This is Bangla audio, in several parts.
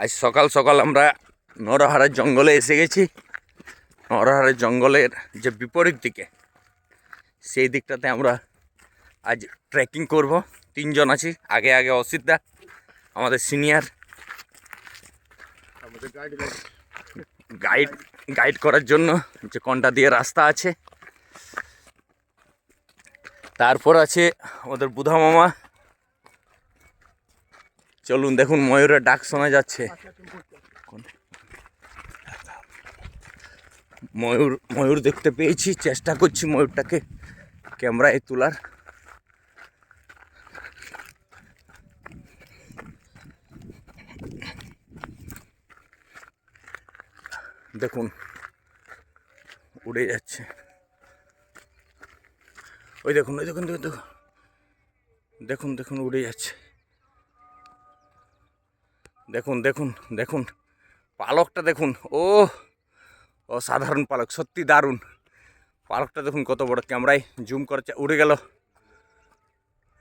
আজ সকাল সকাল আমরা নরহারের জঙ্গলে এসে গেছি। নরহারের জঙ্গলের যে বিপরীত দিকে সেই দিকটাতে আমরা আজ ট্রেকিং করব। 3 জন আছি, আগে আগে অসিতদা আমাদের সিনিয়র গাইড করার জন্য, যে কোনটা দিয়ে রাস্তা আছে। তারপর আছে আমাদের বুধা মামা। চলুন দেখুন, ময়ূরের ডাক শোনা যাচ্ছে। ময়ূর দেখতে পেয়েছি, চেষ্টা করছি ময়ূরটাকে ক্যামেরায় তোলার। দেখুন উড়ে যাচ্ছে, ওই দেখুন ওই দেখুন দেখুন দেখুন দেখুন উড়ে যাচ্ছে। দেখুন দেখুন দেখুন পালকটা দেখুন, অসাধারণ পালক, সত্যি দারুণ পালকটা দেখুন কত বড়। ক্যামেরায় জুম করছে, উড়ে গেল,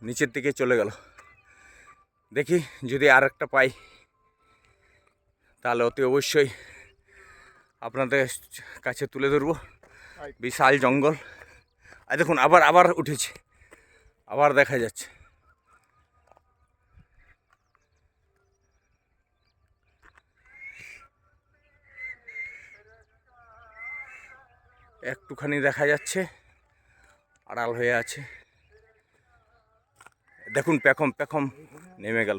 নিচের দিকে চলে গেল। দেখি যদি আর একটা পাই তাহলে অতি অবশ্যই আপনাদের কাছে তুলে ধরবো। বিশাল জঙ্গল। আর দেখুন আবার উঠেছে, আবার দেখা যাচ্ছে। একটুখানি দেখা যাচ্ছে, আড়াল হয়ে আছে। দেখুন পেখম নেমে গেল।